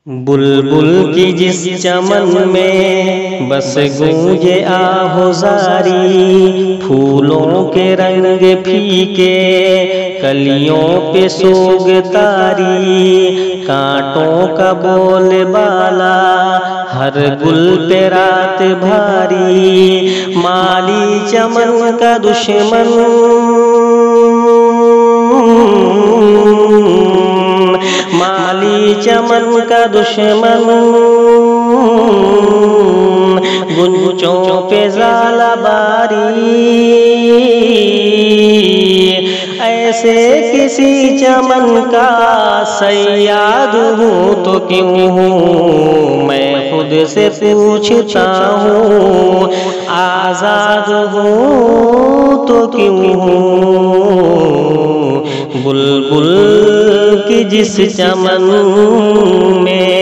बुलबुल की जिस चमन में बस गूंजे आहोजारी, फूलों के रंग फीके कलियों पे सोग तारी, कांटों का बोल बाला हर गुल पे रात भारी, माली चमन का दुश्मन माली चमन का दुश्मन गुंचों पे ज़ाला बारी, ऐसे किसी चमन का सयाद हूँ तो क्यों हूँ मैं खुद से पूछता हूँ, आज़ाद हूँ तो क्यों हूँ बुलबुल की जिस चमन में।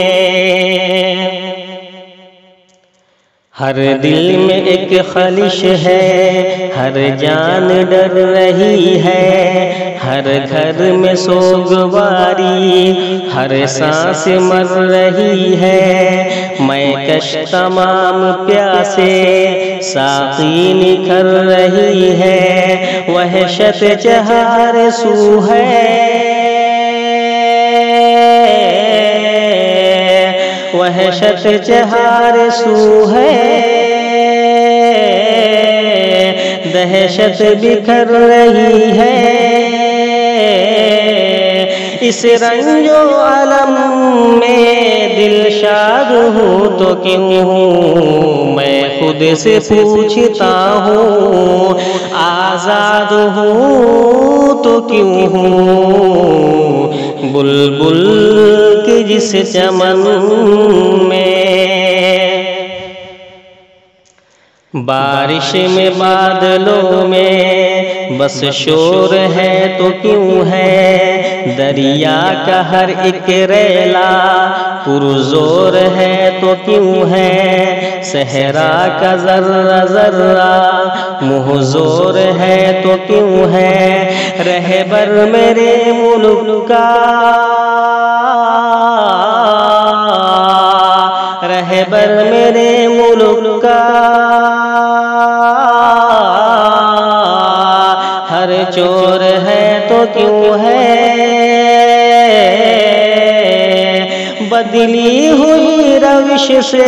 हर दिल में एक ख्वाहिश है, हर जान डर रही है, हर घर में सोगवारी, हर सांस मर रही है, मैं कश तमाम प्यासे साक़ी निखर रही है, वहशत चहार सू है, वहशत चहार सू है, दहशत बिखर रही है, इस रंजो अलम में दिल शाद हूँ तो क्यों हूँ मैं खुद से पूछता हूँ, आज़ाद हूँ तो क्यों हूँ बुलबुल की जिस चमन में। बारिश में बादलों में बस शोर है तो क्यों है, दरिया का हर एक रेला पुरजोर है तो क्यों है, सहरा का जर्रा जर्रा मुहजोर है तो क्यों है, रहबर मेरे मुल्क का, रहबर मेरे मुल्क का हर चोर है तो क्यों है, बदली हुई रविश से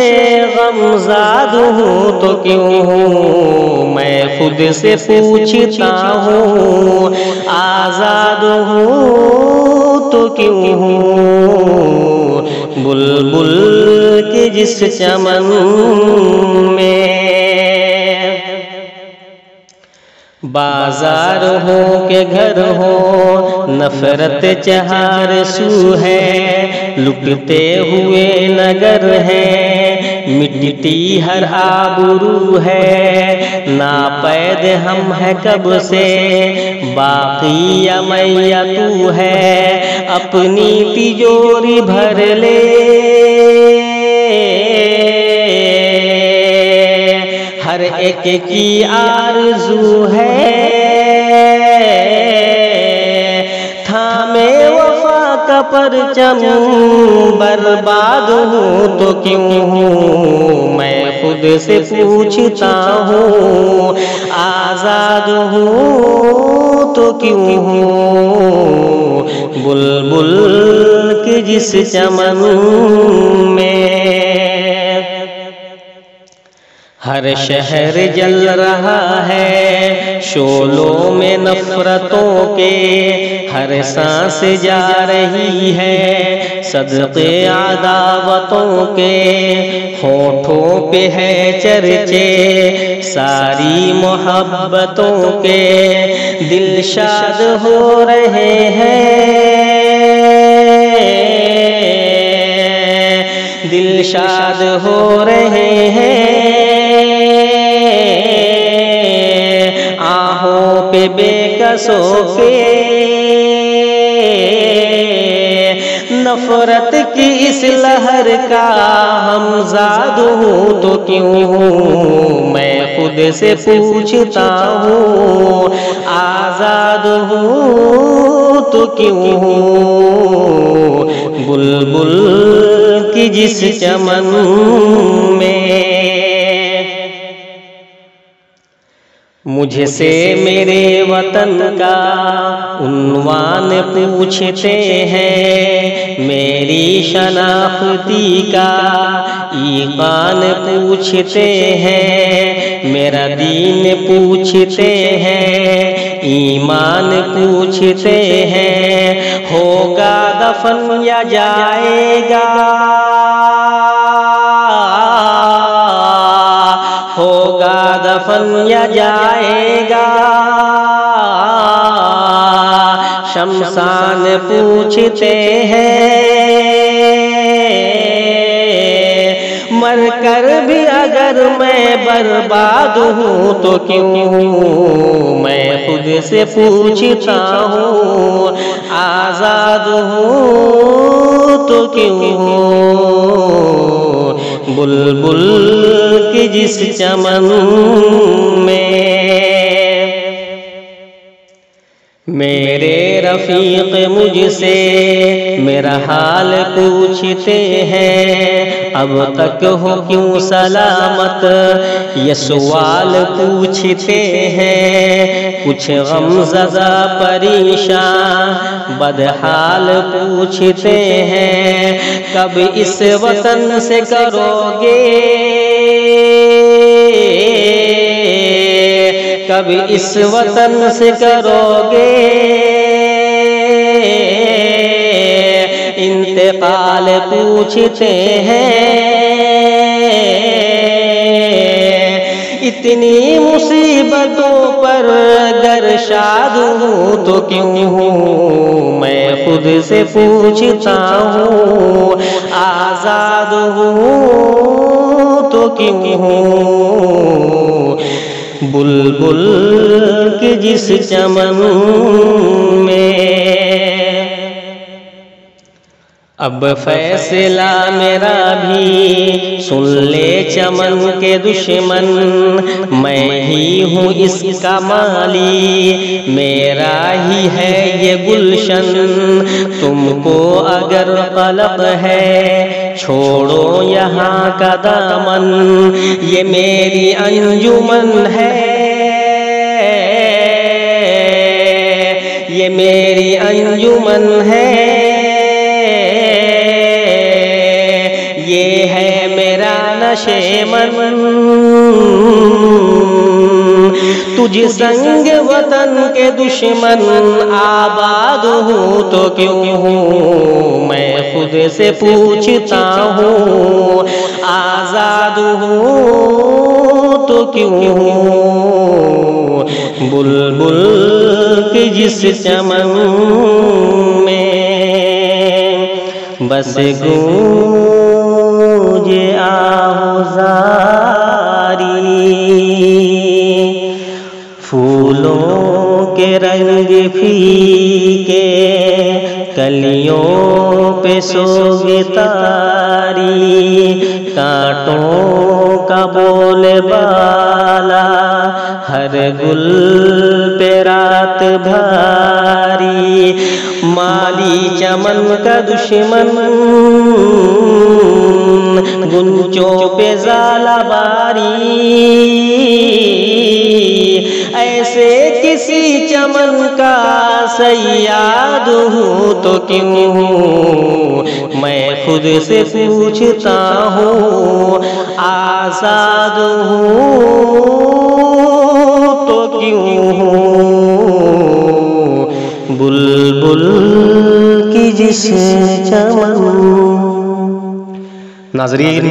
गमज़ाद हूँ तो क्यों हूँ मैं खुद से पूछता हूँ, आज़ाद हूँ तो क्यों हूँ बुलबुल के जिस चमन में। बाजार हो के घर हो नफरत चहार सू है, लुटते हुए नगर है मिट्टी हर आबरू है, नापैद हम है कब से बाकी या मैया तू है, अपनी तिजोरी भर ले हर एक की आरज़ू है, थामे वफा का परचम बर्बाद हूँ तो क्यों हूँ मैं खुद से पूछता हूँ, आज़ाद हूँ तो क्यों हूँ बुलबुल के जिस चमन में। हर शहर जल रहा है शोलों में नफरतों के, हर सांस जा रही है सदक़े अदावतों के, होठों पे है चर्चे सारी मोहब्बतों के, दिल शाद हो रहे हैं, दिल शाद हो रहे हैं, आहों पे बेकसों के नफरत की इस लहर का हमज़ाद हूँ तो क्यों हूँ मैं खुद से पूछता हूँ, आज़ाद हूँ तो क्यों हूँ बुलबुल की जिस चमन में। मुझसे मेरे वतन का उन्वान पूछते हैं, मेरी शनाख्ती का ईमान पूछते हैं, मेरा दीन पूछते हैं, ईमान पूछते हैं। होगा दफन या जाएगा, होगा दफन या जाएगा, शमशान पूछते हैं। मर कर भी अगर मैं बर्बाद हूँ तो क्यों, मैं खुद से पूछता हूँ। आजाद हूँ तो क्यों, बुलबुल की जिस चमन में। मेरे रफीक मुझसे मेरा हाल पूछते हैं, अब तक हो क्यों सलामत, ये सवाल पूछते हैं। कुछ गमज़दा परेशान बदहाल पूछते हैं, कब इस वतन से करोगे, कब इस वतन से करोगे इंतकाल पूछते हैं। इतनी मुसीबतों पर गर शाद हूँ तो क्यों हूँ, मैं खुद से पूछता हूँ। आजाद हूँ तो क्यों हूँ, बुलबुल के जिस चमन में। अब फैसला मेरा भी सुन ले चमन के दुश्मन, मैं ही हूँ इसका माली, मेरा ही है ये गुलशन। तुमको अगर कलक है छोड़ो यहाँ का दामन, ये मेरी अंजुमन है, ये मेरी अंजुमन है, ये है मेरा नशेमन। तुझ संग वतन के दुश्मन आबाद हूँ तो क्यों हूँ, मैं खुद से पूछता हूँ। आजाद हूँ तो क्यों हूँ, बुलबुल के जिस चमन में। बस गूंजे आहुजारी फूलों के रंग फीके, कलियों पे सोगे तारी, कांटों का बोले बाला, हर गुल पे रात भारी। माली चमन का दुश्मन गुंचों पे जाला बारी, ऐसे किसी चमन का सयाद हूँ तो क्यों हूँ, मैं खुद से पूछता हूँ। आजाद हूँ तो क्यों हूँ, बुलबुल की जिस चमन। नाज़रीन,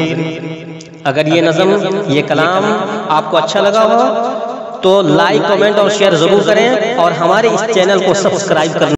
अगर ये नज़म, ये कलाम आपको अच्छा लगा हो तो लाइक, कमेंट और शेयर ज़रूर करें और हमारे इस चैनल को सब्सक्राइब करना